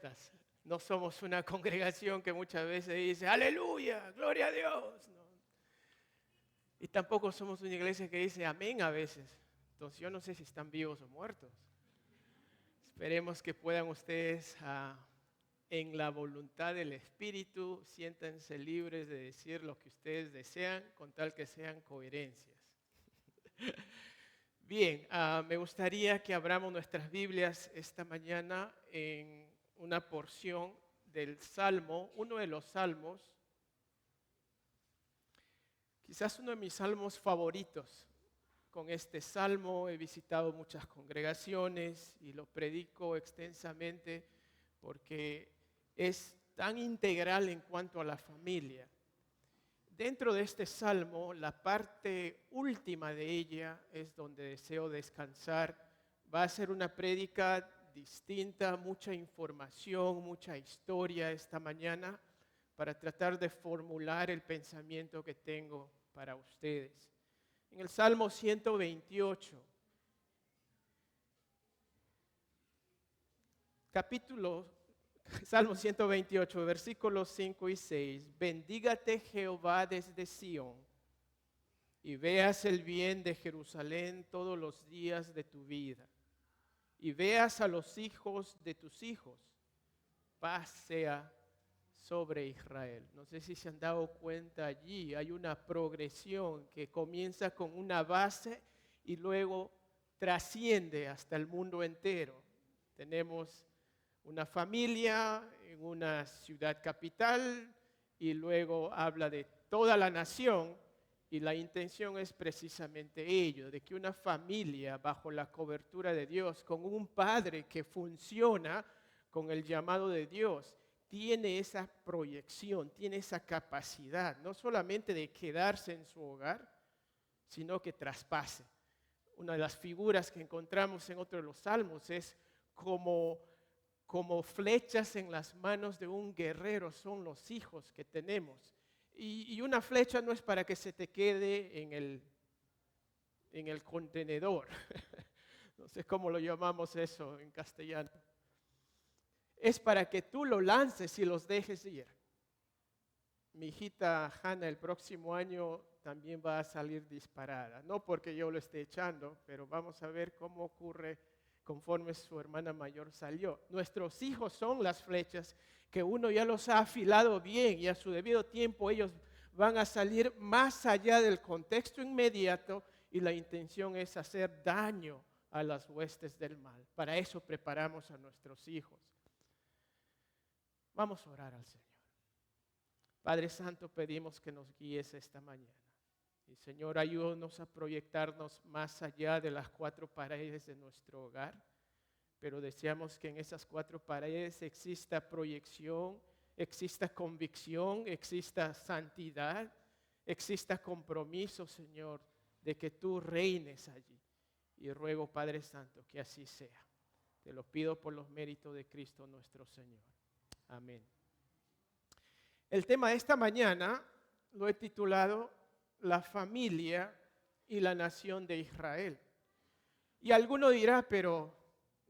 patriotas. No somos una congregación que muchas veces dice, aleluya, gloria a Dios. No. Y tampoco somos una iglesia que dice amén a veces. Entonces yo no sé si están vivos o muertos. Esperemos que puedan ustedes, en la voluntad del Espíritu, siéntanse libres de decir lo que ustedes desean, con tal que sean coherencias. Bien, me gustaría que abramos nuestras Biblias esta mañana en una porción del Salmo, uno de los salmos, quizás uno de mis salmos favoritos. Con este salmo he visitado muchas congregaciones y lo predico extensamente porque es tan integral en cuanto a la familia. Dentro de este salmo, la parte última de ella es donde deseo descansar. Va a ser una prédica distinta, mucha información, mucha historia esta mañana para tratar de formular el pensamiento que tengo para ustedes. En el Salmo 128, Salmo 128, versículos 5 y 6. Bendígate Jehová desde Sión y veas el bien de Jerusalén todos los días de tu vida. Y veas a los hijos de tus hijos. Paz sea sobre Israel. No sé si se han dado cuenta allí, hay una progresión que comienza con una base y luego trasciende hasta el mundo entero. Tenemos una familia en una ciudad capital y luego habla de toda la nación y la intención es precisamente ello, de que una familia bajo la cobertura de Dios, con un padre que funciona con el llamado de Dios, tiene esa proyección, tiene esa capacidad, no solamente de quedarse en su hogar, sino que traspase. Una de las figuras que encontramos en otro de los salmos es como flechas en las manos de un guerrero, son los hijos que tenemos. Y una flecha no es para que se te quede en el contenedor. No sé cómo lo llamamos eso en castellano. Es para que tú lo lances y los dejes ir. Mi hijita Hannah el próximo año también va a salir disparada. No porque yo lo esté echando, pero vamos a ver cómo ocurre conforme su hermana mayor salió. Nuestros hijos son las flechas que uno ya los ha afilado bien y a su debido tiempo ellos van a salir más allá del contexto inmediato y la intención es hacer daño a las huestes del mal. Para eso preparamos a nuestros hijos. Vamos a orar al Señor. Padre Santo, pedimos que nos guíes esta mañana. Y Señor, ayúdanos a proyectarnos más allá de las 4 paredes de nuestro hogar. Pero deseamos que en esas 4 paredes exista proyección, exista convicción, exista santidad, exista compromiso, Señor, de que tú reines allí. Y ruego, Padre Santo, que así sea. Te lo pido por los méritos de Cristo nuestro Señor. Amén. El tema de esta mañana lo he titulado La familia y la nación de Israel. Y alguno dirá, pero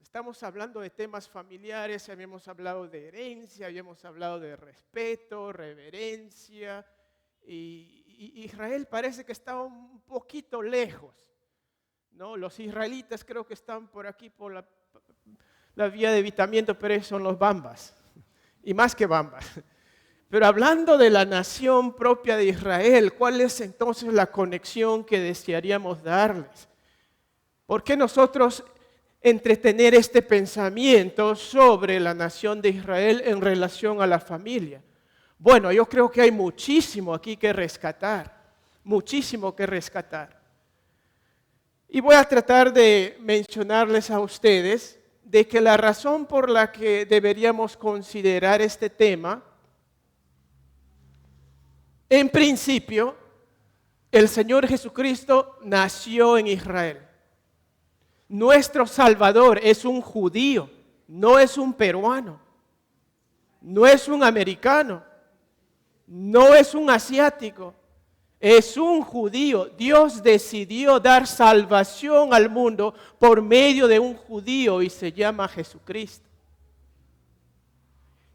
estamos hablando de temas familiares, habíamos hablado de herencia, habíamos hablado de respeto, reverencia, y Israel parece que está un poquito lejos, ¿no? Los israelitas creo que están por aquí, por la vía de evitamiento, pero esos son los bambas. Y más que bambas. Pero hablando de la nación propia de Israel, ¿cuál es entonces la conexión que desearíamos darles? ¿Por qué nosotros entretener este pensamiento sobre la nación de Israel en relación a la familia? Bueno, yo creo que hay muchísimo aquí que rescatar, muchísimo que rescatar. Y voy a tratar de mencionarles a ustedes de que la razón por la que deberíamos considerar este tema, en principio, el Señor Jesucristo nació en Israel. Nuestro Salvador es un judío, no es un peruano, no es un americano, no es un asiático, es un judío. Dios decidió dar salvación al mundo por medio de un judío y se llama Jesucristo.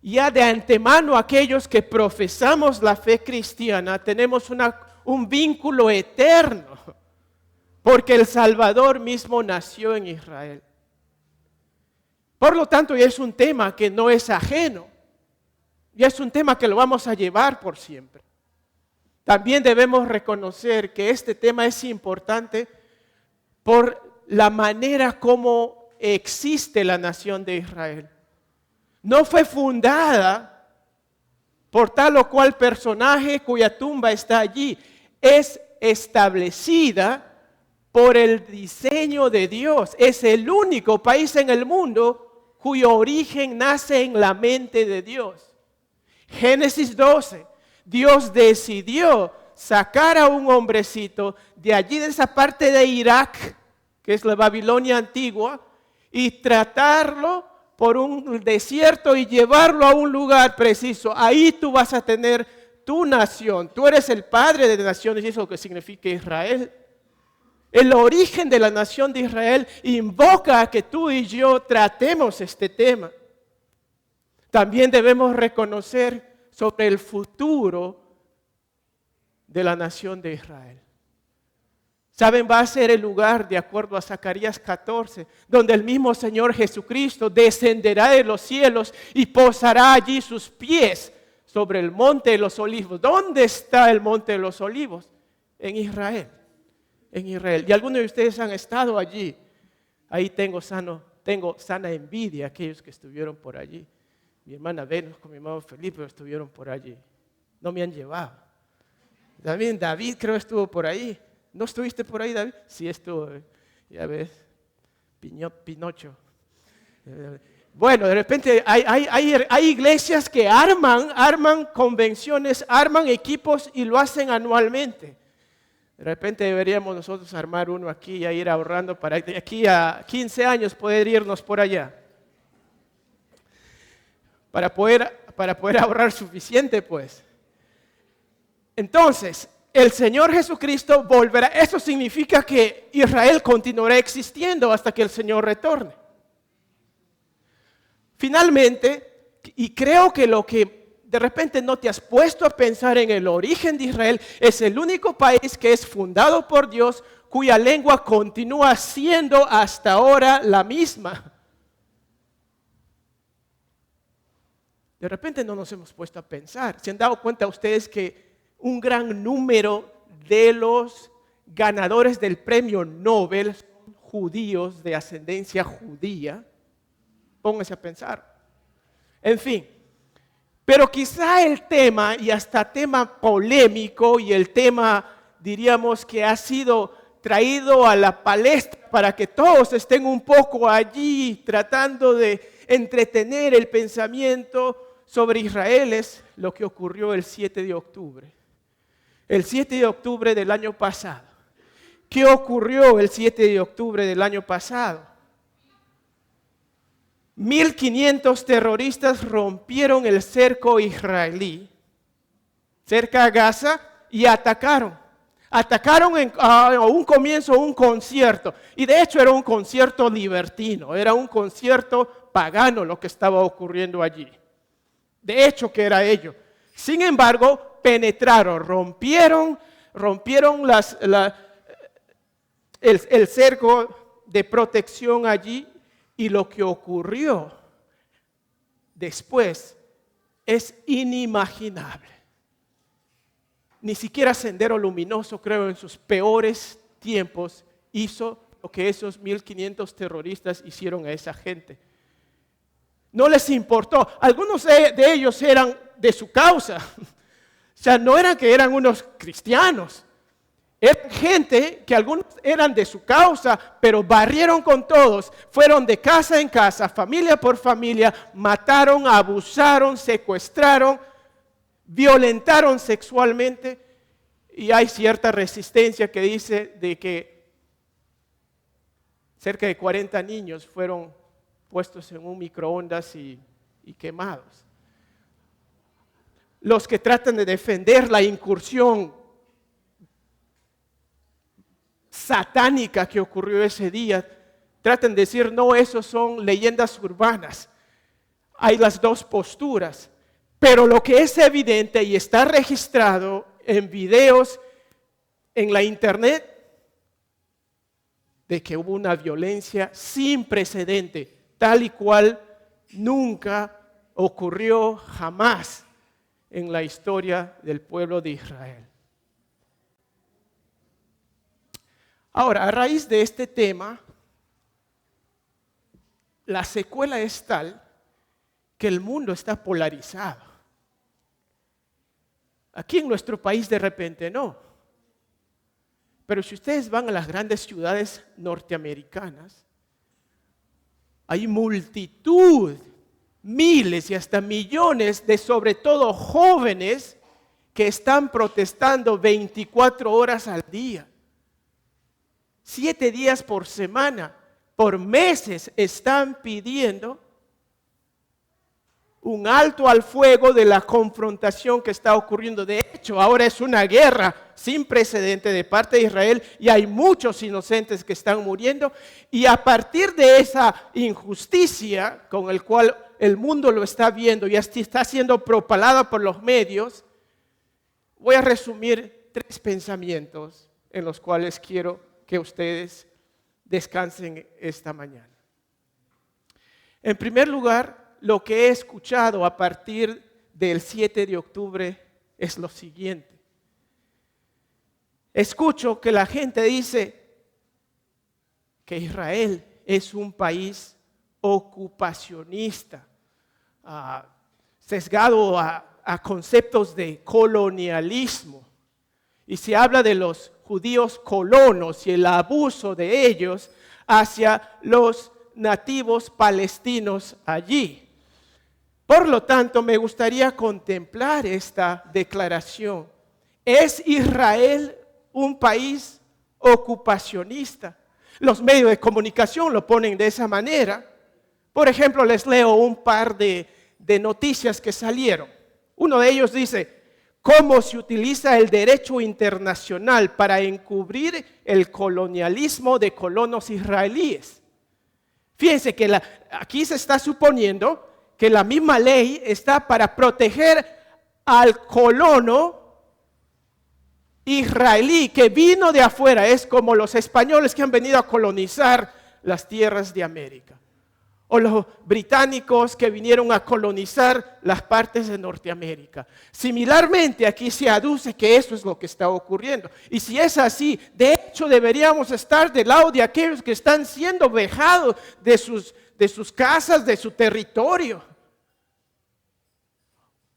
ya de antemano aquellos que profesamos la fe cristiana tenemos un vínculo eterno, porque el Salvador mismo nació en Israel. Por lo tanto, ya es un tema que no es ajeno, ya es un tema que lo vamos a llevar por siempre. También debemos reconocer que este tema es importante por la manera como existe la nación de Israel. No fue fundada por tal o cual personaje cuya tumba está allí. Es establecida por el diseño de Dios. Es el único país en el mundo cuyo origen nace en la mente de Dios. Génesis 12. Dios decidió sacar a un hombrecito de allí, de esa parte de Irak, que es la Babilonia antigua, y tratarlo por un desierto y llevarlo a un lugar preciso. Ahí tú vas a tener tu nación. Tú eres el padre de naciones, y eso es lo que significa Israel. El origen de la nación de Israel invoca a que tú y yo tratemos este tema. También debemos reconocer sobre el futuro de la nación de Israel. Saben, va a ser el lugar, de acuerdo a Zacarías 14, donde el mismo Señor Jesucristo descenderá de los cielos y posará allí sus pies sobre el monte de los olivos. ¿Dónde está el monte de los olivos? En Israel. En Israel. Y algunos de ustedes han estado allí. Ahí tengo sana envidia a aquellos que estuvieron por allí. Mi hermana Venus con mi hermano Felipe estuvieron por allí. No me han llevado. También David creo estuvo por ahí. ¿No estuviste por ahí, David? Sí estuvo. Ya ves. Pinocho. Bueno, de repente hay iglesias que arman convenciones, arman equipos y lo hacen anualmente. De repente deberíamos nosotros armar uno aquí y ir ahorrando para de aquí a 15 años poder irnos por allá. Para poder ahorrar suficiente, pues. Entonces, el Señor Jesucristo volverá. Eso significa que Israel continuará existiendo hasta que el Señor retorne. Finalmente, y creo que lo que de repente no te has puesto a pensar en el origen de Israel, es el único país que es fundado por Dios, cuya lengua continúa siendo hasta ahora la misma. De repente no nos hemos puesto a pensar. ¿Se han dado cuenta ustedes que un gran número de los ganadores del premio Nobel son judíos de ascendencia judía? Pónganse a pensar. En fin, pero quizá el tema, y hasta tema polémico, y el tema, diríamos, que ha sido traído a la palestra para que todos estén un poco allí tratando de entretener el pensamiento sobre Israel, es lo que ocurrió el 7 de octubre. El 7 de octubre del año pasado. ¿Qué ocurrió el 7 de octubre del año pasado? 1,500 terroristas rompieron el cerco israelí cerca de Gaza y atacaron. Atacaron a un comienzo un concierto. Y de hecho era un concierto libertino, era un concierto pagano lo que estaba ocurriendo allí. De hecho que era ello. Sin embargo, penetraron, rompieron el cerco de protección allí, y lo que ocurrió después es inimaginable. Ni siquiera Sendero Luminoso, creo, en sus peores tiempos hizo lo que esos 1,500 terroristas hicieron a esa gente. No les importó. Algunos de ellos eran de su causa. O sea, no eran que eran unos cristianos. Eran gente que algunos eran de su causa, pero barrieron con todos. Fueron de casa en casa, familia por familia, mataron, abusaron, secuestraron, violentaron sexualmente. Y hay cierta resistencia que dice de que cerca de 40 niños fueron puestos en un microondas y quemados. Los que tratan de defender la incursión satánica que ocurrió ese día, tratan de decir, no, esos son leyendas urbanas. hay las dos posturas. Pero lo que es evidente y está registrado en videos en la internet, de que hubo una violencia sin precedente, tal y cual nunca ocurrió jamás en la historia del pueblo de Israel. Ahora, a raíz de este tema, la secuela es tal que el mundo está polarizado. Aquí en nuestro país de repente no. Pero si ustedes van a las grandes ciudades norteamericanas, hay multitud, miles y hasta millones de sobre todo jóvenes que están protestando 24 horas al día. 7 días por semana, por meses están pidiendo un alto al fuego de la confrontación que está ocurriendo. De hecho, ahora es una guerra sin precedente de parte de Israel y hay muchos inocentes que están muriendo. Y a partir de esa injusticia con el cual el mundo lo está viendo y está siendo propalada por los medios, voy a resumir 3 pensamientos en los cuales quiero que ustedes descansen esta mañana. En primer lugar, lo que he escuchado a partir del 7 de octubre es lo siguiente. Escucho que la gente dice que Israel es un país ocupacionista, sesgado a conceptos de colonialismo. Y se habla de los judíos colonos y el abuso de ellos hacia los nativos palestinos allí. Por lo tanto, me gustaría contemplar esta declaración. ¿Es Israel un país ocupacionista? Los medios de comunicación lo ponen de esa manera. Por ejemplo, les leo un par de noticias que salieron. Uno de ellos dice: ¿cómo se utiliza el derecho internacional para encubrir el colonialismo de colonos israelíes? Fíjense que aquí se está suponiendo que la misma ley está para proteger al colono israelí que vino de afuera. Es como los españoles que han venido a colonizar las tierras de América, o los británicos que vinieron a colonizar las partes de Norteamérica. Similarmente, aquí se aduce que eso es lo que está ocurriendo. Y si es así, de hecho deberíamos estar del lado de aquellos que están siendo vejados de sus casas, de su territorio.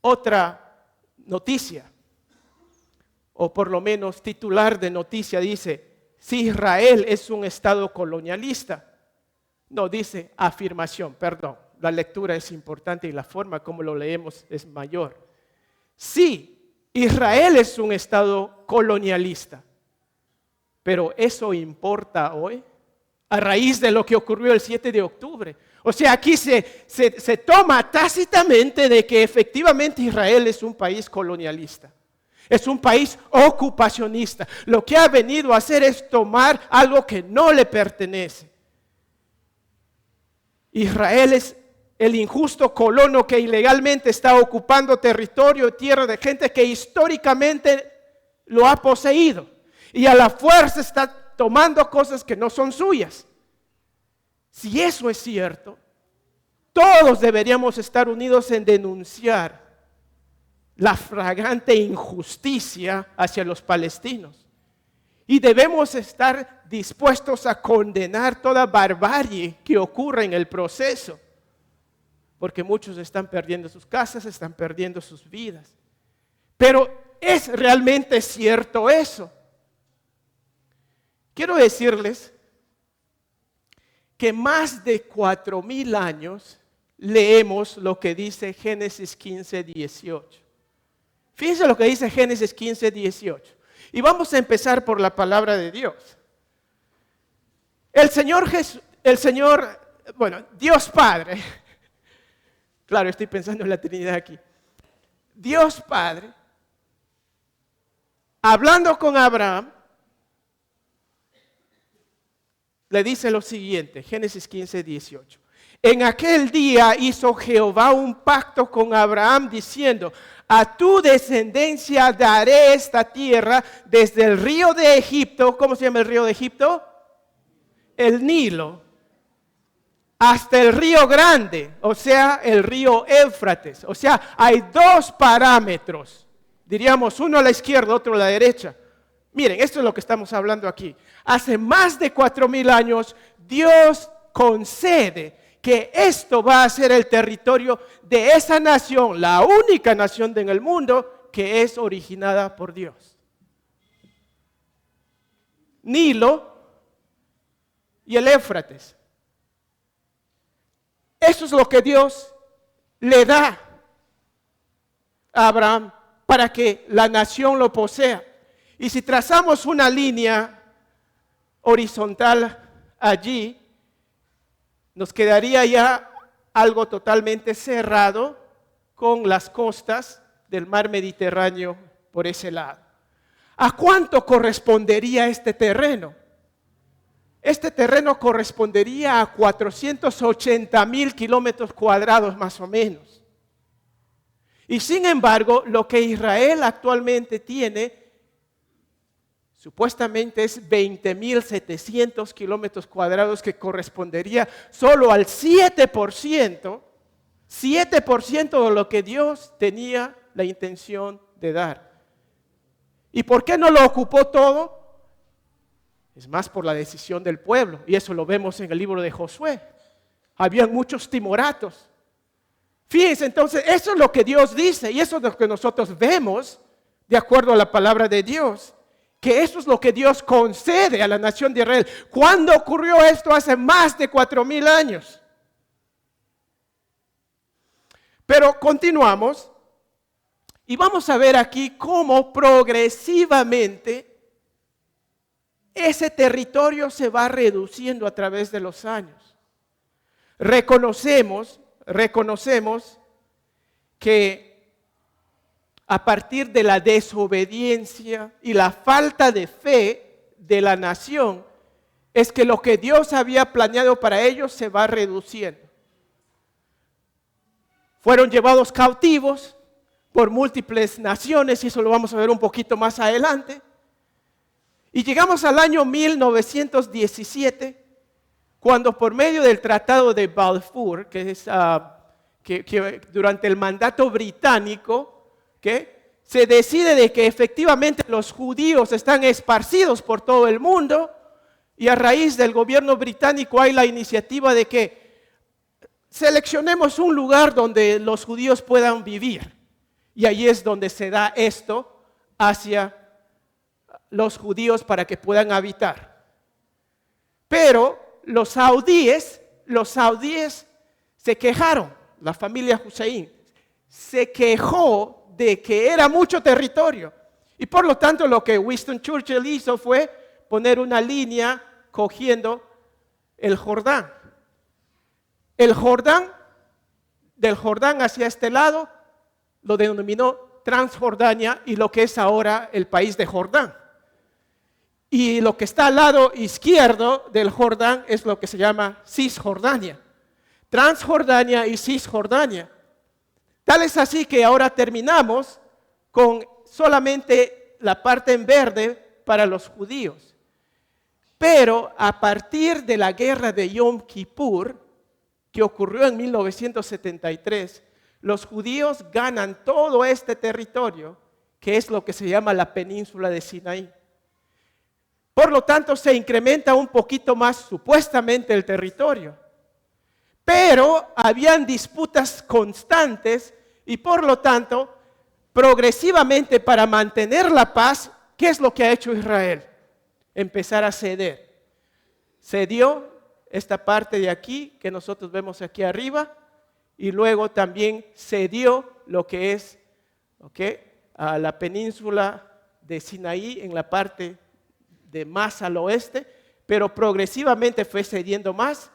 Otra noticia, o por lo menos titular de noticia, dice: si Israel es un estado colonialista. No, dice afirmación, perdón, la lectura es importante y la forma como lo leemos es mayor. Sí, Israel es un estado colonialista, pero ¿eso importa hoy? A raíz de lo que ocurrió el 7 de octubre. O sea, aquí se toma tácitamente de que efectivamente Israel es un país colonialista. Es un país ocupacionista. Lo que ha venido a hacer es tomar algo que no le pertenece. Israel es el injusto colono que ilegalmente está ocupando territorio, tierra de gente que históricamente lo ha poseído. Y a la fuerza está tomando cosas que no son suyas. Si eso es cierto, todos deberíamos estar unidos en denunciar la flagrante injusticia hacia los palestinos. Y debemos estar dispuestos a condenar toda barbarie que ocurra en el proceso. Porque muchos están perdiendo sus casas, están perdiendo sus vidas. Pero ¿es realmente cierto eso? Quiero decirles que más de 4,000 años leemos lo que dice Génesis 15:18. Fíjense lo que dice Génesis 15:18. Y vamos a empezar por la palabra de Dios. Dios Padre, claro, estoy pensando en la Trinidad aquí. Dios Padre, hablando con Abraham, le dice lo siguiente, Génesis 15:18. En aquel día hizo Jehová un pacto con Abraham diciendo: a tu descendencia daré esta tierra desde el río de Egipto. ¿Cómo se llama el río de Egipto? El Nilo. Hasta el río Grande, o sea, el río Éufrates. O sea, hay dos parámetros. Diríamos uno a la izquierda, otro a la derecha. Miren, esto es lo que estamos hablando aquí. Hace más de 4,000 años, Dios concede que esto va a ser el territorio de esa nación, la única nación en el mundo que es originada por Dios. Nilo y el Éufrates. Eso es lo que Dios le da a Abraham para que la nación lo posea. Y si trazamos una línea horizontal allí, nos quedaría ya algo totalmente cerrado con las costas del mar Mediterráneo por ese lado. ¿A cuánto correspondería este terreno? Este terreno correspondería a 480,000 kilómetros cuadrados más o menos. Y sin embargo, lo que Israel actualmente tiene supuestamente es 20,700 kilómetros cuadrados, que correspondería solo al 7% de lo que Dios tenía la intención de dar. ¿Y por qué no lo ocupó todo? Es más por la decisión del pueblo, y eso lo vemos en el libro de Josué. Habían muchos timoratos. Fíjense entonces, eso es lo que Dios dice, y eso es lo que nosotros vemos de acuerdo a la palabra de Dios. Que eso es lo que Dios concede a la nación de Israel. ¿Cuándo ocurrió esto? Hace más de 4,000 años. Pero continuamos y vamos a ver aquí cómo progresivamente ese territorio se va reduciendo a través de los años. Reconocemos que a partir de la desobediencia y la falta de fe de la nación, es que lo que Dios había planeado para ellos se va reduciendo. Fueron llevados cautivos por múltiples naciones, y eso lo vamos a ver un poquito más adelante. Y llegamos al año 1917, cuando por medio del Tratado de Balfour, que es que durante el mandato británico, que se decide de que efectivamente los judíos están esparcidos por todo el mundo, y a raíz del gobierno británico hay la iniciativa de que seleccionemos un lugar donde los judíos puedan vivir. Y ahí es donde se da esto hacia los judíos para que puedan habitar. Pero los saudíes se quejaron, la familia Hussein se quejó de que era mucho territorio. Y por lo tanto lo que Winston Churchill hizo fue poner una línea cogiendo el Jordán. El Jordán, del Jordán hacia este lado, lo denominó Transjordania, y lo que es ahora el país de Jordán. Y lo que está al lado izquierdo del Jordán es lo que se llama Cisjordania. Transjordania y Cisjordania. Tal es así que ahora terminamos con solamente la parte en verde para los judíos. Pero a partir de la guerra de Yom Kippur, que ocurrió en 1973, los judíos ganan todo este territorio, que es lo que se llama la península de Sinaí. Por lo tanto, se incrementa un poquito más supuestamente el territorio. Pero habían disputas constantes y por lo tanto, progresivamente para mantener la paz, ¿qué es lo que ha hecho Israel? Empezar a ceder. Cedió esta parte de aquí que nosotros vemos aquí arriba, y luego también cedió lo que es a la península de Sinaí en la parte de más al oeste, pero progresivamente fue cediendo más,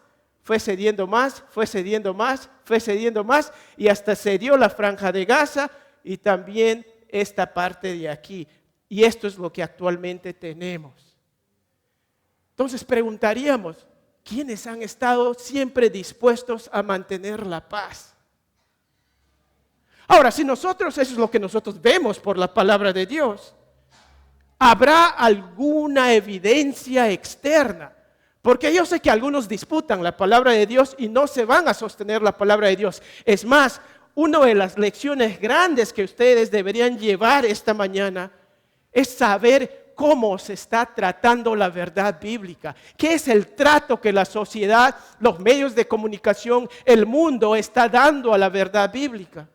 y hasta cedió la franja de Gaza y también esta parte de aquí. Y esto es lo que actualmente tenemos. Entonces preguntaríamos, quienes han estado siempre dispuestos a mantener la paz. Ahora, si nosotros, eso es lo que nosotros vemos por la palabra de Dios, ¿habrá alguna evidencia externa? Porque yo sé que algunos disputan la palabra de Dios y no se van a sostener la palabra de Dios. Es más, una de las lecciones grandes que ustedes deberían llevar esta mañana es saber cómo se está tratando la verdad bíblica. ¿Qué es el trato que la sociedad, los medios de comunicación, el mundo está dando a la verdad bíblica?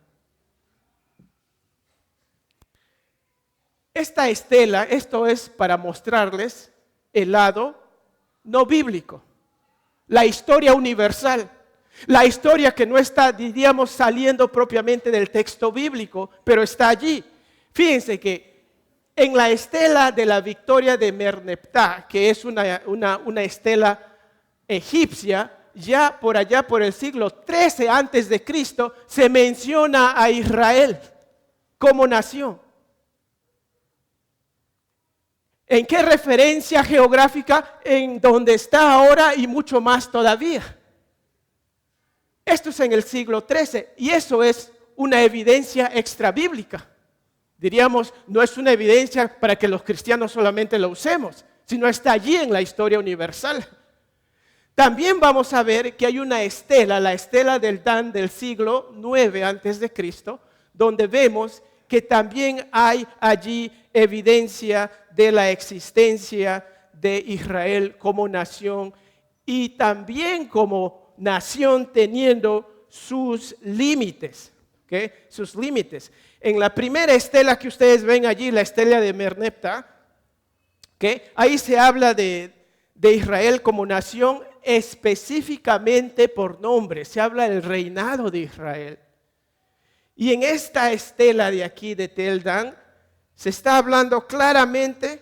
Esta estela, esto es para mostrarles el lado no bíblico, la historia universal, la historia que no está, diríamos, saliendo propiamente del texto bíblico, pero está allí. Fíjense que en la estela de la victoria de Merneptah, que es una estela egipcia, ya por allá por el siglo XIII antes de Cristo, se menciona a Israel como nación. ¿En qué referencia geográfica? En donde está ahora y mucho más todavía. Esto es en el siglo XIII y eso es una evidencia extrabíblica. Diríamos, no es una evidencia para que los cristianos solamente lo usemos, sino está allí en la historia universal. También vamos a ver que hay una estela, la estela del Dan del siglo IX antes de Cristo, donde vemos que también hay allí evidencia de la existencia de Israel como nación y también como nación teniendo sus límites, ¿okay? Sus límites. En la primera estela que ustedes ven allí, la estela de Merneptah, ¿okay? Ahí se habla de Israel como nación específicamente por nombre, se habla del reinado de Israel. Y en esta estela de aquí de Tel Dan se está hablando claramente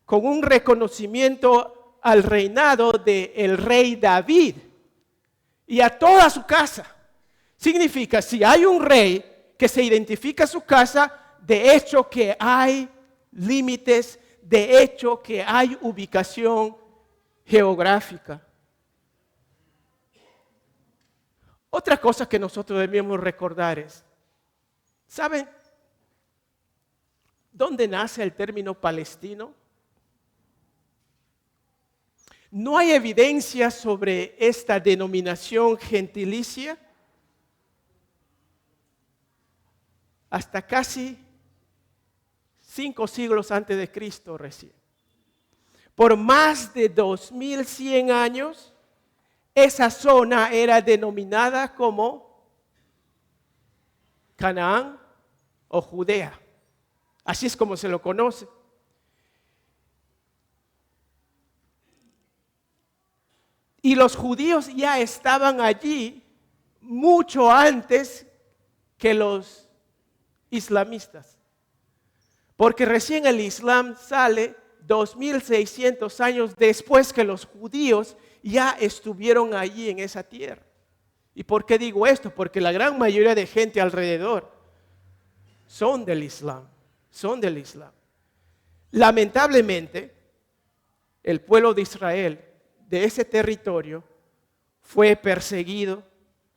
con un reconocimiento al reinado del rey David y a toda su casa. Significa, si hay un rey que se identifica a su casa, de hecho que hay límites, de hecho que hay ubicación geográfica. Otra cosa que nosotros debemos recordar es, ¿saben dónde nace el término palestino? No hay evidencia sobre esta denominación gentilicia hasta casi 5 siglos antes de Cristo recién. Por más de 2100 años, esa zona era denominada como Canaán o Judea. Así es como se lo conoce. Y los judíos ya estaban allí mucho antes que los islamistas. Porque recién el Islam sale 2600 años después que los judíos ya estuvieron allí en esa tierra. ¿Y por qué digo esto? Porque la gran mayoría de gente alrededor son del Islam. Lamentablemente, el pueblo de Israel, de ese territorio, fue perseguido,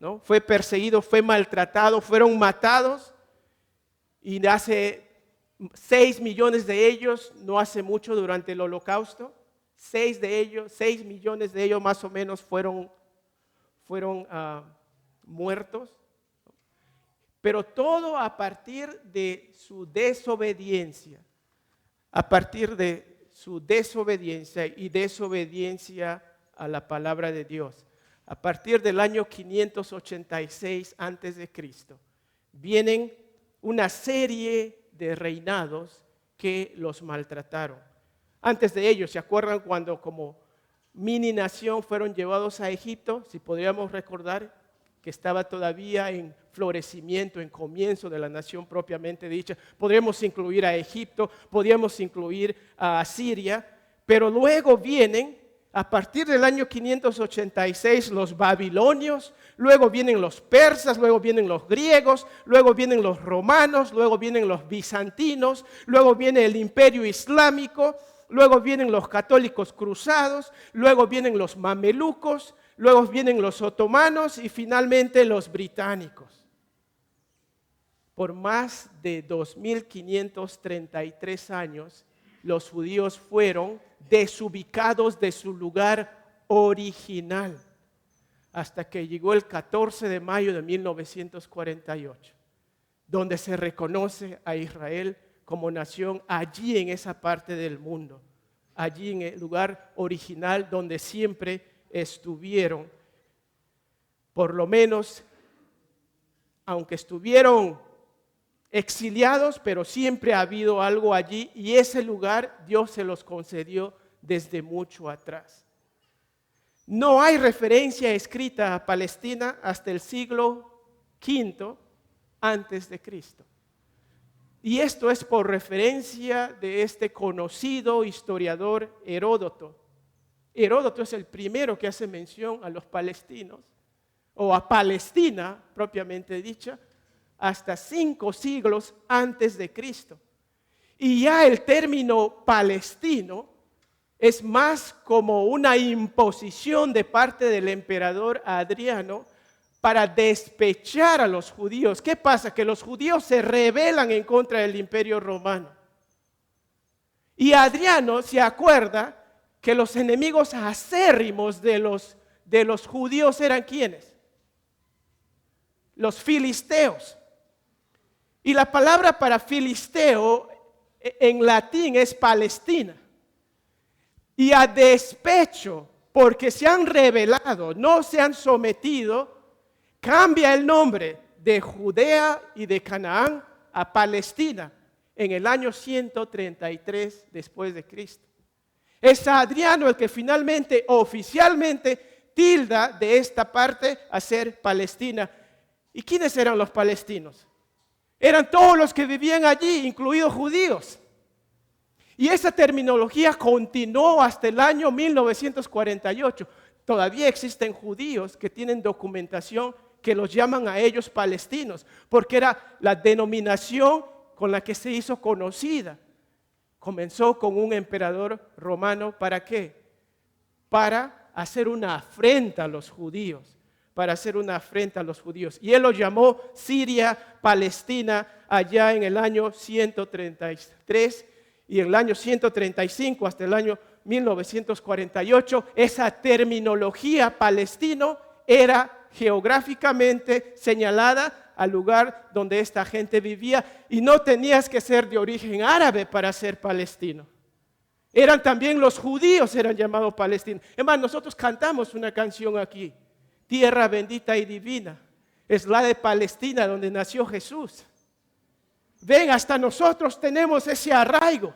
¿no? Fue maltratado, fueron matados, y hace 6 millones de ellos, no hace mucho durante el Holocausto, 6 millones de ellos más o menos fueron muertos. Pero todo a partir de su desobediencia, y desobediencia a la palabra de Dios. A partir del año 586 antes de Cristo, vienen una serie de reinados que los maltrataron. Antes de ellos, ¿se acuerdan cuando como mini nación fueron llevados a Egipto? Si podríamos recordar que estaba todavía en florecimiento, en comienzo de la nación propiamente dicha. Podríamos incluir a Egipto, podríamos incluir a Asiria, pero luego vienen, a partir del año 586, los babilonios, luego vienen los persas, luego vienen los griegos, luego vienen los romanos, luego vienen los bizantinos, luego viene el imperio islámico, luego vienen los católicos cruzados, luego vienen los mamelucos, luego vienen los otomanos y finalmente los británicos. Por más de 2533 años, los judíos fueron desubicados de su lugar original, hasta que llegó el 14 de mayo de 1948, donde se reconoce a Israel como nación allí en esa parte del mundo, allí en el lugar original donde siempre estuvieron. Por lo menos, aunque estuvieron exiliados, pero siempre ha habido algo allí y ese lugar Dios se los concedió desde mucho atrás. No hay referencia escrita a Palestina hasta el siglo V antes de Cristo. Y esto es por referencia de este conocido historiador Heródoto. Heródoto es el primero que hace mención a los palestinos, o a Palestina propiamente dicha, hasta 5 siglos antes de Cristo. Y ya el término palestino es más como una imposición de parte del emperador Adriano para despechar a los judíos. ¿Qué pasa? Que los judíos se rebelan en contra del imperio romano. Y Adriano se acuerda que los enemigos acérrimos de los judíos eran ¿quiénes? Los filisteos. Y la palabra para filisteo en latín es Palestina. Y a despecho, porque se han rebelado, no se han sometido, cambia el nombre de Judea y de Canaán a Palestina en el año 133 después de Cristo. Es Adriano el que finalmente, oficialmente, tilda de esta parte a ser Palestina. ¿Y quiénes eran los palestinos? Eran todos los que vivían allí, incluidos judíos. Y esa terminología continuó hasta el año 1948. Todavía existen judíos que tienen documentación que los llaman a ellos palestinos, porque era la denominación con la que se hizo conocida. Comenzó con un emperador romano, ¿para qué? Para hacer una afrenta a los judíos, Y él lo llamó Siria, Palestina, allá en el año 133, y en el año 135 hasta el año 1948, esa terminología palestino era geográficamente señalada al lugar donde esta gente vivía y no tenías que ser de origen árabe para ser palestino. Eran también los judíos, eran llamados palestinos. Es más, nosotros cantamos una canción aquí, Tierra bendita y divina, es la de Palestina donde nació Jesús. Ven, hasta nosotros tenemos ese arraigo.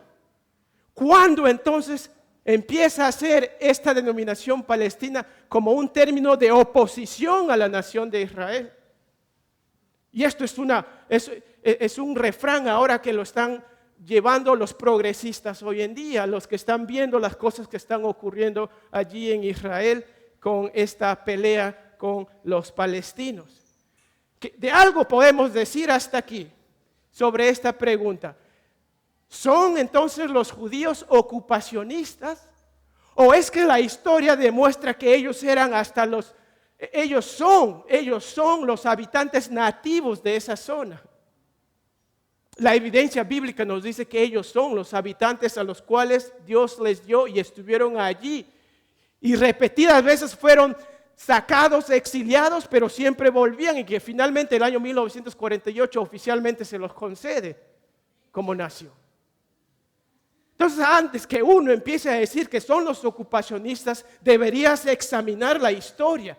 ¿Cuándo entonces empieza a ser esta denominación palestina como un término de oposición a la nación de Israel? Y esto es un refrán ahora que lo están llevando los progresistas hoy en día, los que están viendo las cosas que están ocurriendo allí en Israel con esta pelea con los palestinos. De algo podemos decir hasta aquí sobre esta pregunta. ¿Son entonces los judíos ocupacionistas? ¿O es que la historia demuestra que ellos son los habitantes nativos de esa zona? La evidencia bíblica nos dice que ellos son los habitantes a los cuales Dios les dio y estuvieron allí. Y repetidas veces fueron sacados, exiliados, pero siempre volvían y que finalmente el año 1948 oficialmente se los concede como nación. Entonces, antes que uno empiece a decir que son los ocupacionistas, deberías examinar la historia.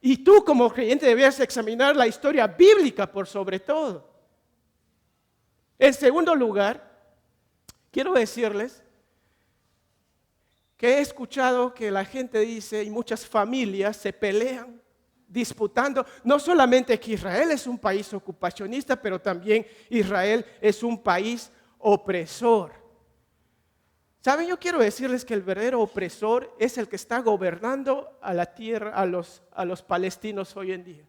Y tú como creyente deberías examinar la historia bíblica por sobre todo. En segundo lugar, quiero decirles que he escuchado que la gente dice, y muchas familias se pelean, disputando, no solamente que Israel es un país ocupacionista, pero también Israel es un país opresor. ¿Saben? Yo quiero decirles que el verdadero opresor es el que está gobernando a la tierra, a los palestinos hoy en día.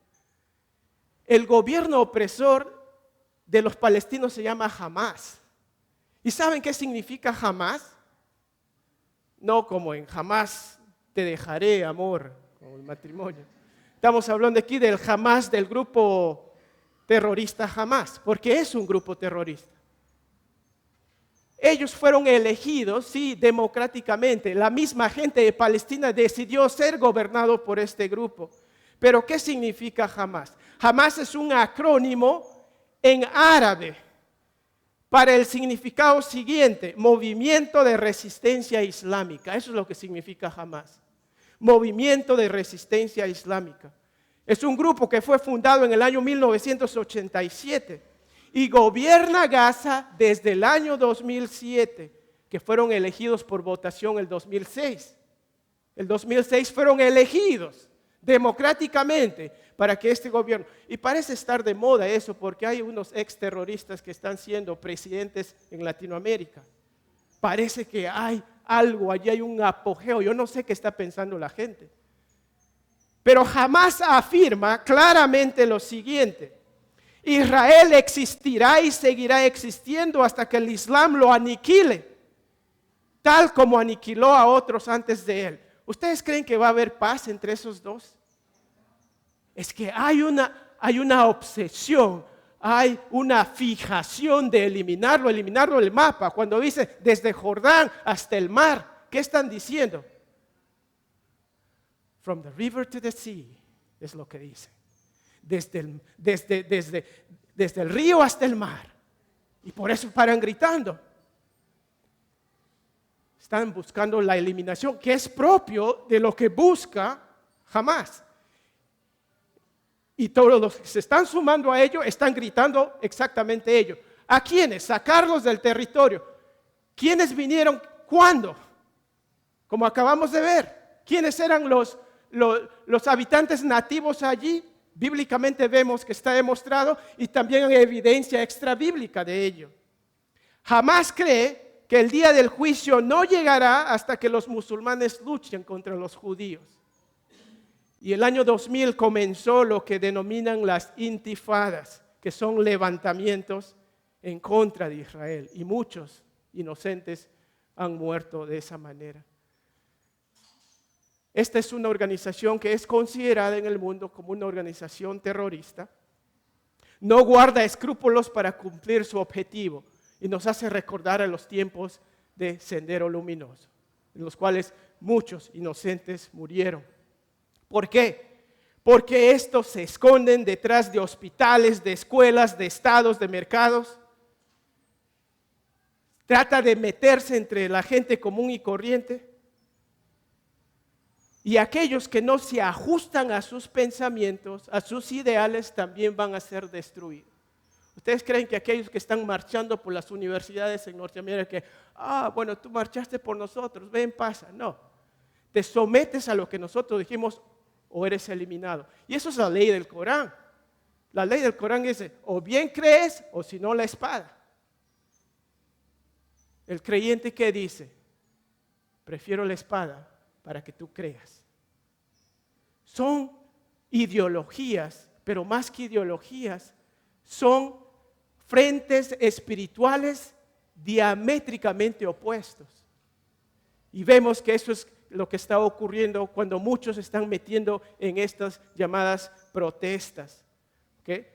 El gobierno opresor de los palestinos se llama Hamás. ¿Y saben qué significa Hamás? no como en jamás te dejaré, amor, como el matrimonio. Estamos hablando aquí del Hamás, del grupo terrorista Hamás, porque es un grupo terrorista. Ellos fueron elegidos, sí, democráticamente. La misma gente de Palestina decidió ser gobernado por este grupo. Pero ¿qué significa Hamás? Hamás es un acrónimo en árabe para el significado siguiente: Movimiento de Resistencia Islámica. Eso es lo que significa Hamás. Movimiento de Resistencia Islámica. Es un grupo que fue fundado en el año 1987 y gobierna Gaza desde el año 2007, que fueron elegidos por votación el 2006. El 2006 fueron elegidos democráticamente para que este gobierno, y parece estar de moda eso porque hay unos exterroristas que están siendo presidentes en Latinoamérica. Parece que hay algo, allí hay un apogeo, yo no sé qué está pensando la gente. Pero Hamás afirma claramente lo siguiente: Israel existirá y seguirá existiendo hasta que el Islam lo aniquile, tal como aniquiló a otros antes de él. ¿Ustedes creen que va a haber paz entre esos dos? Es que hay una obsesión, hay una fijación de eliminarlo del mapa. Cuando dice desde Jordán hasta el mar, ¿qué están diciendo? From the river to the sea, es lo que dice. Desde el río hasta el mar. Y por eso paran gritando. Están buscando la eliminación, que es propio de lo que busca Hamás. Y todos los que se están sumando a ello están gritando exactamente ello. ¿A quiénes? Sacarlos del territorio. ¿Quiénes vinieron? ¿Cuándo? Como acabamos de ver. ¿Quiénes eran los habitantes nativos allí? Bíblicamente vemos que está demostrado y también hay evidencia extrabíblica de ello. Hamás cree que el día del juicio no llegará hasta que los musulmanes luchen contra los judíos. Y el año 2000 comenzó lo que denominan las intifadas, que son levantamientos en contra de Israel. Y muchos inocentes han muerto de esa manera. Esta es una organización que es considerada en el mundo como una organización terrorista. No guarda escrúpulos para cumplir su objetivo y nos hace recordar a los tiempos de Sendero Luminoso, en los cuales muchos inocentes murieron. ¿Por qué? Porque estos se esconden detrás de hospitales, de escuelas, de estados, de mercados. Trata de meterse entre la gente común y corriente. Y aquellos que no se ajustan a sus pensamientos, a sus ideales, también van a ser destruidos. ¿Ustedes creen que aquellos que están marchando por las universidades en Norteamérica, que, bueno, tú marchaste por nosotros, ven, pasa? No, te sometes a lo que nosotros dijimos o eres eliminado. Y eso es la ley del Corán. La ley del Corán dice, o bien crees o si no la espada. El creyente, ¿qué dice? Prefiero la espada para que tú creas. Son ideologías, pero más que ideologías, son frentes espirituales diamétricamente opuestos. Y vemos que eso es lo que está ocurriendo cuando muchos se están metiendo en estas llamadas protestas. ¿Okay?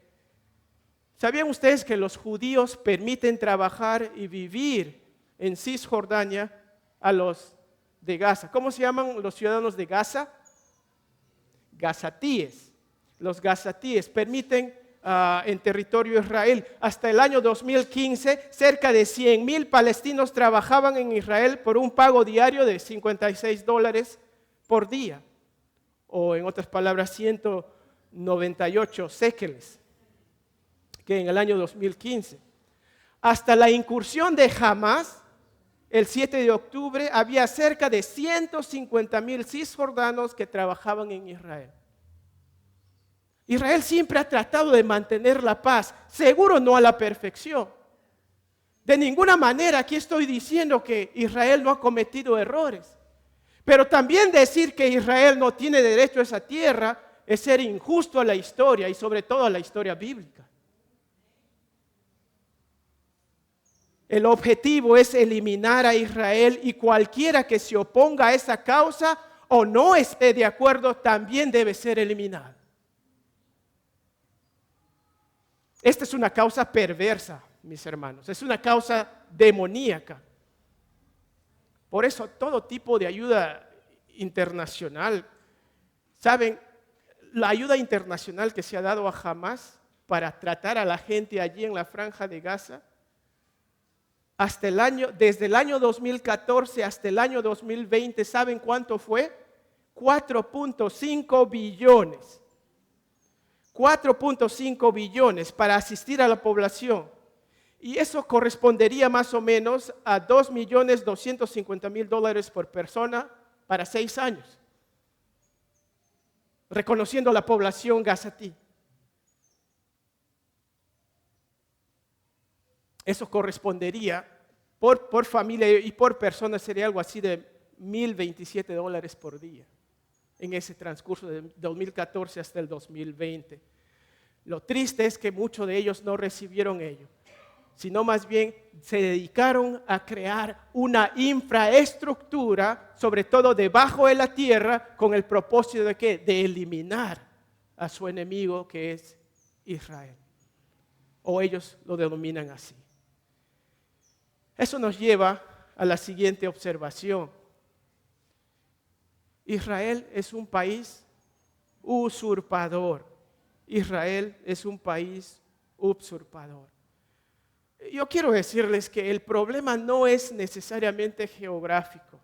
¿Sabían ustedes que los judíos permiten trabajar y vivir en Cisjordania a los de Gaza? ¿Cómo se llaman los ciudadanos de Gaza? Gazatíes. Los gazatíes permiten en territorio de Israel. Hasta el año 2015, cerca de 100,000 palestinos trabajaban en Israel por un pago diario de $56 por día. O en otras palabras, 198 séqueles, que en el año 2015. Hasta la incursión de Hamás, el 7 de octubre, había cerca de 150,000 cisjordanos que trabajaban en Israel. Israel siempre ha tratado de mantener la paz, seguro no a la perfección. De ninguna manera aquí estoy diciendo que Israel no ha cometido errores. Pero también decir que Israel no tiene derecho a esa tierra es ser injusto a la historia y sobre todo a la historia bíblica. El objetivo es eliminar a Israel, y cualquiera que se oponga a esa causa o no esté de acuerdo también debe ser eliminado. Esta es una causa perversa, mis hermanos. Es una causa demoníaca. Por eso todo tipo de ayuda internacional, ¿saben? La ayuda internacional que se ha dado a Hamás para tratar a la gente allí en la Franja de Gaza, desde el año 2014 hasta el año 2020, ¿saben cuánto fue? 4.5 billones. 4.5 billones para asistir a la población. Y eso correspondería más o menos a $2.250.000 por persona para 6 años. Reconociendo a la población gazatí. Eso correspondería por familia y por persona, sería algo así de $1.027 por día en ese transcurso de 2014 hasta el 2020. Lo triste es que muchos de ellos no recibieron ello, sino más bien se dedicaron a crear una infraestructura, sobre todo debajo de la tierra, con el propósito de ¿qué? De eliminar a su enemigo, que es Israel. O ellos lo denominan así. Eso nos lleva a la siguiente observación. Israel es un país usurpador. Israel es un país usurpador. Yo quiero decirles que el problema no es necesariamente geográfico.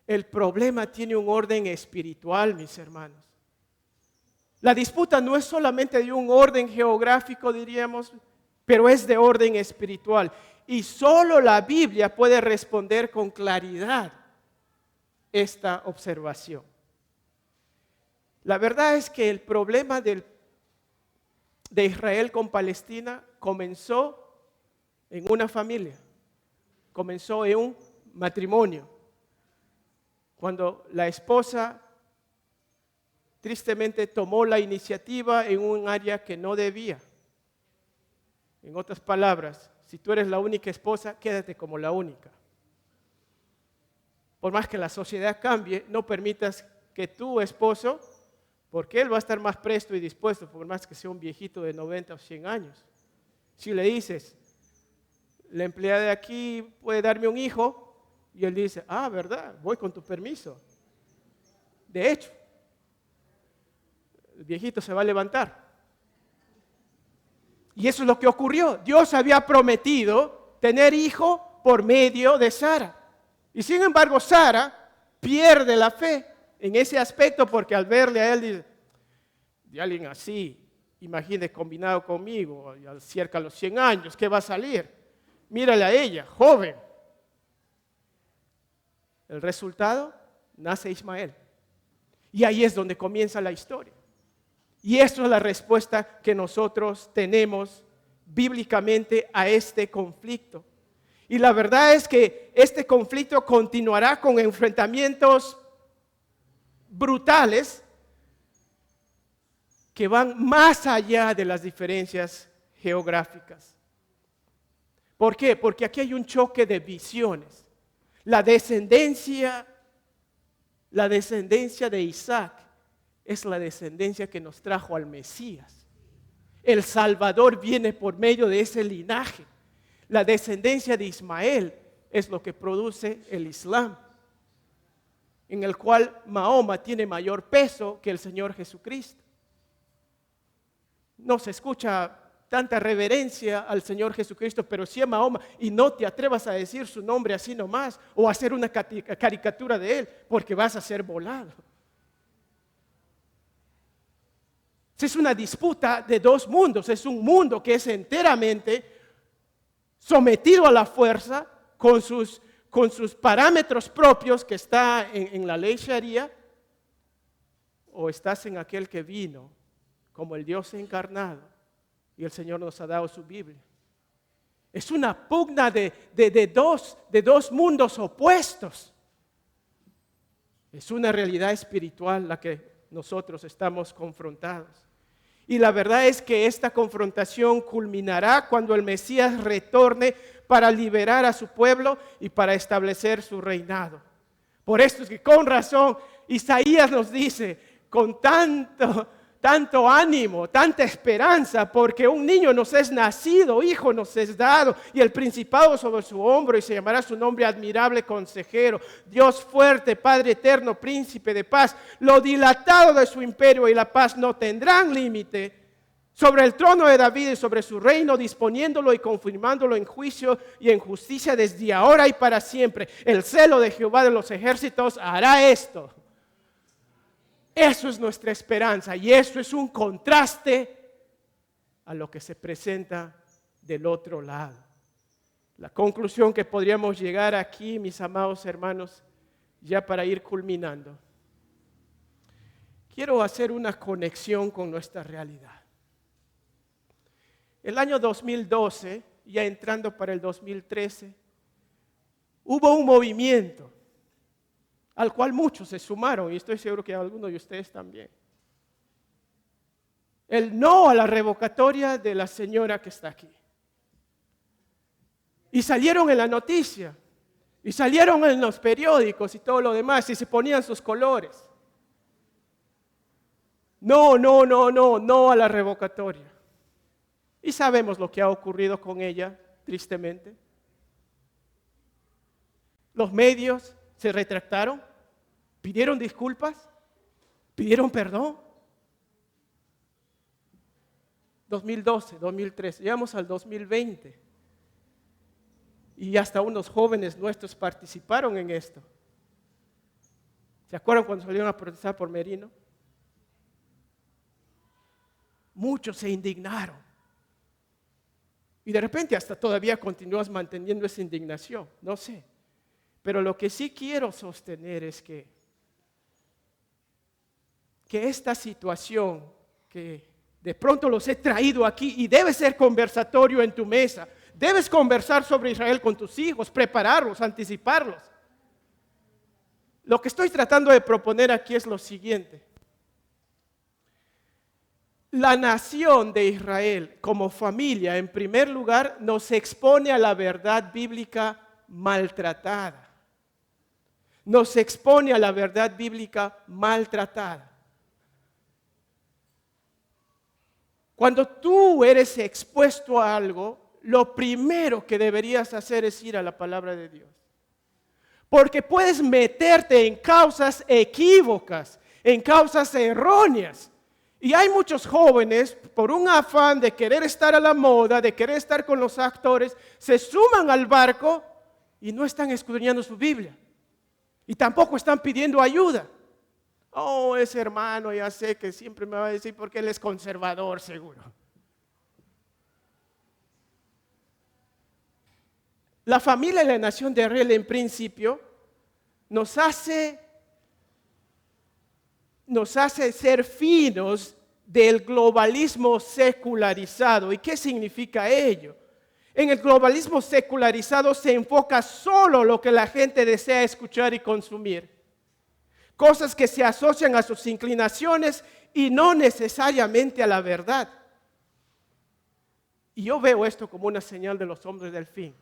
El problema tiene un orden espiritual, mis hermanos. La disputa no es solamente de un orden geográfico, diríamos, pero es de orden espiritual. Y solo la Biblia puede responder con claridad esta observación. La verdad es que el problema de Israel con Palestina comenzó en una familia, comenzó en un matrimonio, cuando la esposa tristemente tomó la iniciativa en un área que no debía. En otras palabras, si tú eres la única esposa, quédate como la única. Por más que la sociedad cambie, no permitas que tu esposo, porque él va a estar más presto y dispuesto, por más que sea un viejito de 90 o 100 años. Si le dices, la empleada de aquí puede darme un hijo, y él dice, ¿verdad? Voy con tu permiso. De hecho, el viejito se va a levantar. Y eso es lo que ocurrió. Dios había prometido tener hijo por medio de Sara. Y sin embargo, Sara pierde la fe en ese aspecto, porque al verle a él, dice, de alguien así, imagine combinado conmigo, cerca de los 100 años, ¿qué va a salir? Mírale a ella, joven. El resultado, nace Ismael. Y ahí es donde comienza la historia. Y esto es la respuesta que nosotros tenemos bíblicamente a este conflicto. Y la verdad es que este conflicto continuará con enfrentamientos brutales que van más allá de las diferencias geográficas. ¿Por qué? Porque aquí hay un choque de visiones. La descendencia de Isaac es la descendencia que nos trajo al Mesías. El Salvador viene por medio de ese linaje. La descendencia de Ismael es lo que produce el Islam, en el cual Mahoma tiene mayor peso que el Señor Jesucristo. No se escucha tanta reverencia al Señor Jesucristo, pero sí a Mahoma, y no te atrevas a decir su nombre así nomás, o a hacer una caricatura de él, porque vas a ser volado. Es una disputa de dos mundos. Es un mundo que es enteramente sometido a la fuerza con sus parámetros propios, que está en la ley Sharia, o estás en aquel que vino como el Dios encarnado y el Señor nos ha dado su Biblia. Es una pugna de dos mundos opuestos. Es una realidad espiritual la que nosotros estamos confrontados. Y la verdad es que esta confrontación culminará cuando el Mesías retorne para liberar a su pueblo y para establecer su reinado. Por esto es que con razón Isaías nos dice con tanto ánimo, tanta esperanza, porque un niño nos es nacido, hijo nos es dado, y el principado sobre su hombro, y se llamará su nombre admirable consejero, Dios fuerte, Padre eterno, príncipe de paz. Lo dilatado de su imperio y la paz no tendrán límite sobre el trono de David y sobre su reino, disponiéndolo y confirmándolo en juicio y en justicia desde ahora y para siempre. El celo de Jehová de los ejércitos hará esto. Eso es nuestra esperanza y eso es un contraste a lo que se presenta del otro lado. La conclusión que podríamos llegar aquí, mis amados hermanos, ya para ir culminando. Quiero hacer una conexión con nuestra realidad. El año 2012, ya entrando para el 2013, hubo un movimiento al cual muchos se sumaron, y estoy seguro que algunos de ustedes también. El no a la revocatoria de la señora que está aquí. Y salieron en la noticia, y salieron en los periódicos y todo lo demás, y se ponían sus colores. No a la revocatoria. Y sabemos lo que ha ocurrido con ella, tristemente. Los medios se retractaron, pidieron disculpas, pidieron perdón. 2012, 2013, llegamos al 2020. Y hasta unos jóvenes nuestros participaron en esto. ¿Se acuerdan cuando salieron a protestar por Merino? Muchos se indignaron. Y de repente hasta todavía continúas manteniendo esa indignación, no sé. Pero lo que sí quiero sostener es que esta situación que de pronto los he traído aquí y debe ser conversatorio en tu mesa. Debes conversar sobre Israel con tus hijos, prepararlos, anticiparlos. Lo que estoy tratando de proponer aquí es lo siguiente. La nación de Israel como familia, en primer lugar, nos expone a la verdad bíblica maltratada. Nos expone a la verdad bíblica maltratada. Cuando tú eres expuesto a algo, lo primero que deberías hacer es ir a la palabra de Dios. Porque puedes meterte en causas equívocas, en causas erróneas. Y hay muchos jóvenes, por un afán de querer estar a la moda, de querer estar con los actores, se suman al barco y no están escudriñando su Biblia. Y tampoco están pidiendo ayuda. Oh, ese hermano ya sé que siempre me va a decir porque él es conservador, seguro. La familia y la nación de Israel en principio nos hace ser finos del globalismo secularizado. ¿Y qué significa ello? En el globalismo secularizado se enfoca solo lo que la gente desea escuchar y consumir. Cosas que se asocian a sus inclinaciones y no necesariamente a la verdad. Y yo veo esto como una señal de los hombres del fin.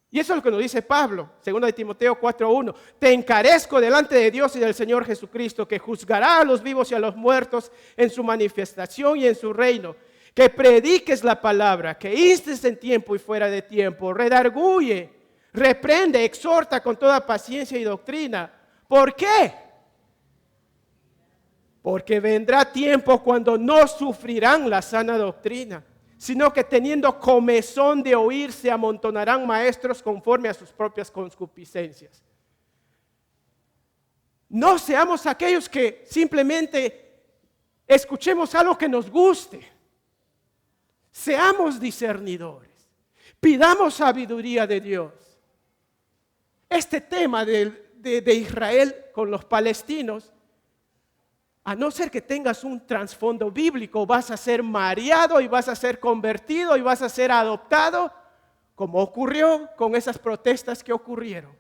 Y eso es lo que nos dice Pablo, 2 Timoteo 4:1. Te encarezco delante de Dios y del Señor Jesucristo, que juzgará a los vivos y a los muertos en su manifestación y en su reino. Que prediques la palabra, que instes en tiempo y fuera de tiempo, redarguye, reprende, exhorta con toda paciencia y doctrina. ¿Por qué? Porque vendrá tiempo cuando no sufrirán la sana doctrina, sino que teniendo comezón de oír se amontonarán maestros conforme a sus propias concupiscencias. No seamos aquellos que simplemente escuchemos algo que nos guste. Seamos discernidores. Pidamos sabiduría de Dios. Este tema de Israel con los palestinos, a no ser que tengas un trasfondo bíblico, vas a ser mareado y vas a ser convertido y vas a ser adoptado, como ocurrió con esas protestas que ocurrieron,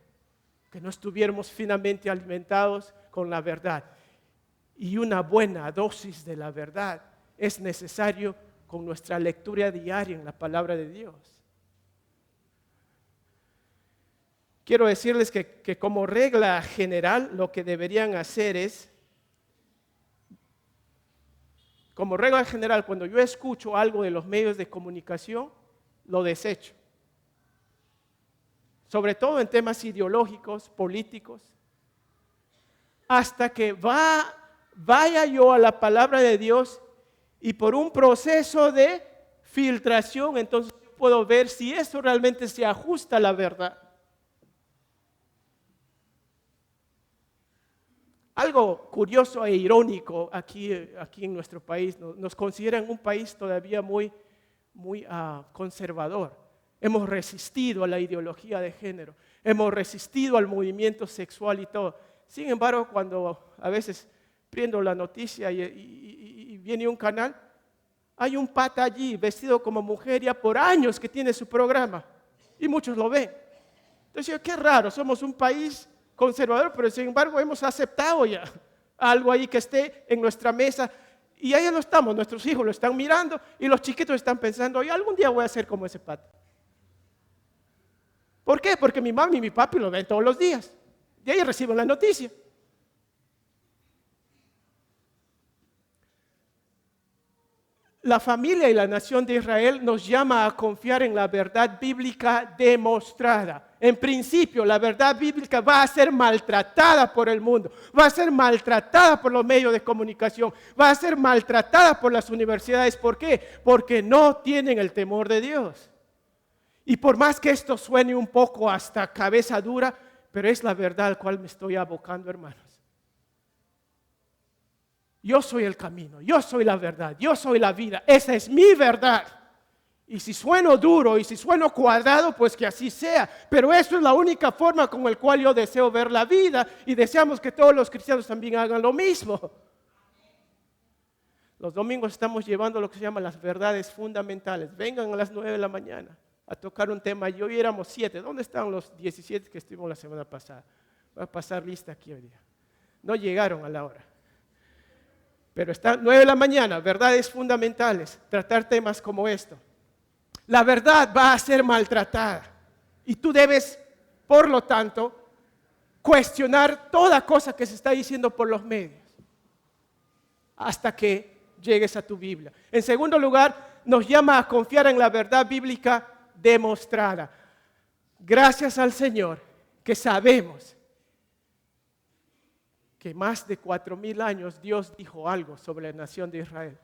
que no estuviéramos finamente alimentados con la verdad. Y una buena dosis de la verdad es necesario con nuestra lectura diaria en la palabra de Dios. Quiero decirles que como regla general lo que deberían hacer es, como regla general, cuando yo escucho algo de los medios de comunicación, lo desecho. Sobre todo en temas ideológicos, políticos, hasta que vaya yo a la palabra de Dios y por un proceso de filtración, entonces puedo ver si eso realmente se ajusta a la verdad. Algo curioso e irónico aquí en nuestro país, nos consideran un país todavía muy conservador. Hemos resistido a la ideología de género, hemos resistido al movimiento sexual y todo. Sin embargo, cuando a veces prendo la noticia y viene un canal, hay un pata allí vestido como mujer ya por años que tiene su programa y muchos lo ven. Entonces, qué raro, somos un país conservador, pero sin embargo hemos aceptado ya algo ahí que esté en nuestra mesa y ahí no estamos, nuestros hijos lo están mirando y los chiquitos están pensando, oye, algún día voy a ser como ese pata. ¿Por qué? Porque mi mami y mi papi lo ven todos los días, de ahí reciben la noticia. La familia y la nación de Israel nos llama a confiar en la verdad bíblica demostrada. En principio, la verdad bíblica va a ser maltratada por el mundo, va a ser maltratada por los medios de comunicación, va a ser maltratada por las universidades. ¿Por qué? Porque no tienen el temor de Dios. Y por más que esto suene un poco hasta cabeza dura, pero es la verdad al cual me estoy abocando, hermanos. Yo soy el camino, yo soy la verdad, yo soy la vida. Esa es mi verdad. Y si sueno duro y si sueno cuadrado, pues que así sea. Pero eso es la única forma con la cual yo deseo ver la vida y deseamos que todos los cristianos también hagan lo mismo. Los domingos estamos llevando lo que se llama las verdades fundamentales. Vengan a las 9 de la mañana a tocar un tema. Y hoy éramos 7. ¿Dónde están los 17 que estuvimos la semana pasada? Voy a pasar lista aquí hoy día. No llegaron a la hora. Pero está 9 de la mañana, verdades fundamentales, tratar temas como esto. La verdad va a ser maltratada y tú debes, por lo tanto, cuestionar toda cosa que se está diciendo por los medios hasta que llegues a tu Biblia. En segundo lugar, nos llama a confiar en la verdad bíblica demostrada. Gracias al Señor que sabemos que más de 4,000 años Dios dijo algo sobre la nación de Israel.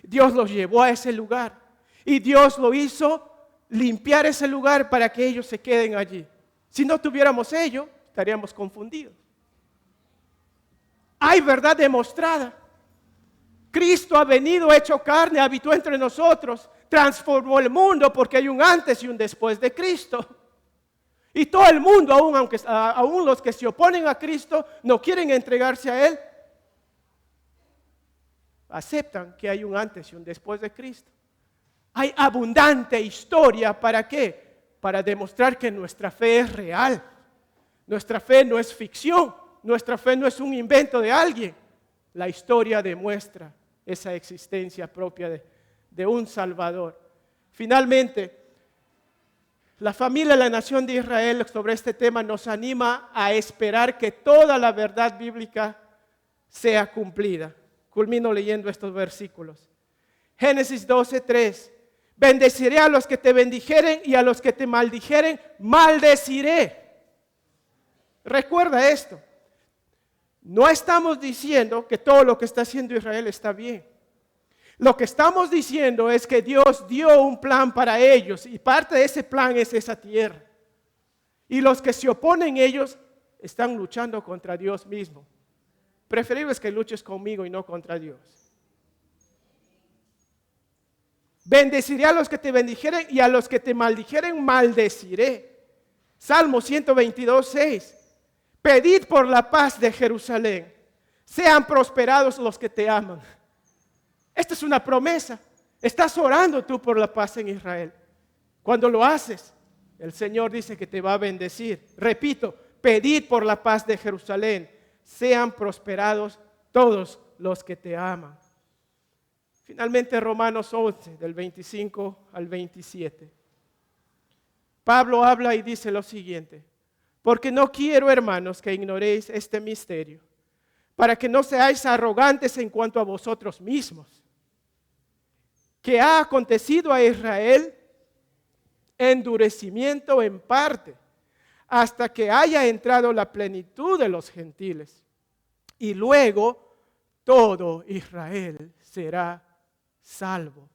Dios los llevó a ese lugar y Dios lo hizo limpiar ese lugar para que ellos se queden allí. Si no tuviéramos ello, estaríamos confundidos. Hay verdad demostrada. Cristo ha venido hecho carne, habitó entre nosotros, transformó el mundo porque hay un antes y un después de Cristo. Y todo el mundo, aún los que se oponen a Cristo, no quieren entregarse a Él, aceptan que hay un antes y un después de Cristo. Hay abundante historia, ¿para qué? Para demostrar que nuestra fe es real. Nuestra fe no es ficción, nuestra fe no es un invento de alguien. La historia demuestra esa existencia propia de un Salvador. Finalmente, la familia de la nación de Israel sobre este tema nos anima a esperar que toda la verdad bíblica sea cumplida. Culmino leyendo estos versículos. Génesis 12:3. Bendeciré a los que te bendijeren y a los que te maldijeren, maldeciré. Recuerda esto. No estamos diciendo que todo lo que está haciendo Israel está bien. Lo que estamos diciendo es que Dios dio un plan para ellos y parte de ese plan es esa tierra. Y los que se oponen ellos están luchando contra Dios mismo. Preferible es que luches conmigo y no contra Dios. Bendeciré a los que te bendijeren y a los que te maldijeren maldeciré. Salmo 122:6. Pedid por la paz de Jerusalén. Sean prosperados los que te aman. Esta es una promesa. Estás orando tú por la paz en Israel. Cuando lo haces, el Señor dice que te va a bendecir. Repito, pedid por la paz de Jerusalén. Sean prosperados todos los que te aman. Finalmente, Romanos 11, del 25 al 27. Pablo habla y dice lo siguiente: porque no quiero, hermanos, que ignoréis este misterio, para que no seáis arrogantes en cuanto a vosotros mismos, que ha acontecido a Israel endurecimiento en parte, hasta que haya entrado la plenitud de los gentiles, y luego todo Israel será salvo.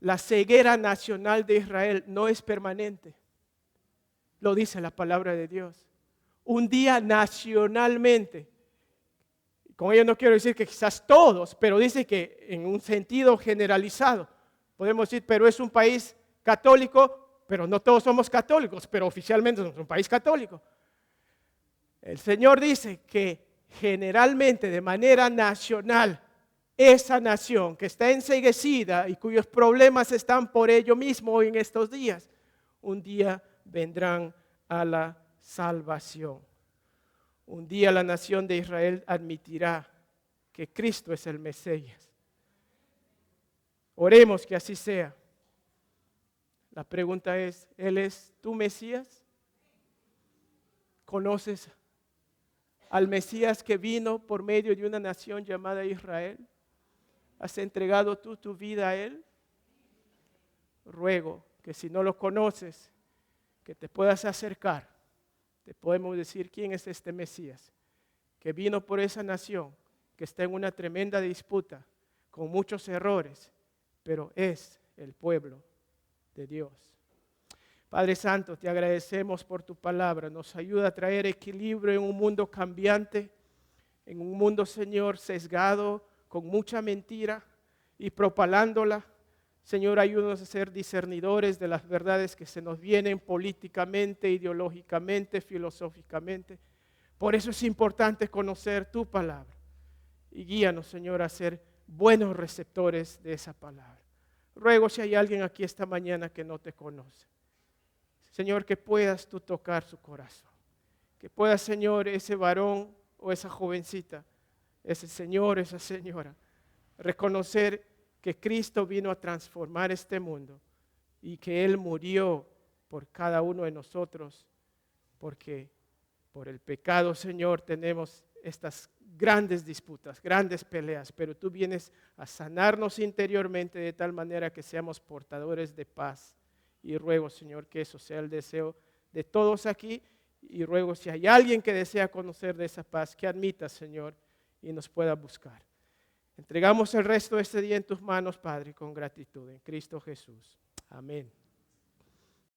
La ceguera nacional de Israel no es permanente, lo dice la palabra de Dios. Un día nacionalmente, con ello no quiero decir que quizás todos, pero dice que en un sentido generalizado, podemos decir, pero es un país católico, pero no todos somos católicos, pero oficialmente somos un país católico. El Señor dice que generalmente, de manera nacional, esa nación que está enceguecida y cuyos problemas están por ello mismo en estos días, un día vendrán a la salvación. Un día la nación de Israel admitirá que Cristo es el Mesías. Oremos que así sea. La pregunta es, ¿Él es tu Mesías? ¿Conoces al Mesías que vino por medio de una nación llamada Israel? ¿Has entregado tú tu vida a Él? Ruego que si no lo conoces, que te puedas acercar. Te podemos decir quién es este Mesías, que vino por esa nación, que está en una tremenda disputa, con muchos errores, pero es el pueblo de Dios. Padre Santo, te agradecemos por tu palabra. Nos ayuda a traer equilibrio en un mundo cambiante, en un mundo, Señor, sesgado, con mucha mentira y propalándola. Señor, ayúdanos a ser discernidores de las verdades que se nos vienen políticamente, ideológicamente, filosóficamente. Por eso es importante conocer tu palabra. Y guíanos, Señor, a ser buenos receptores de esa palabra. Ruego si hay alguien aquí esta mañana que no te conoce. Señor, que puedas tú tocar su corazón. Que pueda, Señor, ese varón o esa jovencita, ese señor, esa señora, reconocer que Cristo vino a transformar este mundo y que Él murió por cada uno de nosotros, porque por el pecado, Señor, tenemos estas grandes disputas, grandes peleas, pero tú vienes a sanarnos interiormente de tal manera que seamos portadores de paz. Y ruego, Señor, que eso sea el deseo de todos aquí, y ruego si hay alguien que desea conocer de esa paz, que admita, Señor, y nos pueda buscar. Entregamos el resto de este día en tus manos, Padre, con gratitud, en Cristo Jesús. Amén.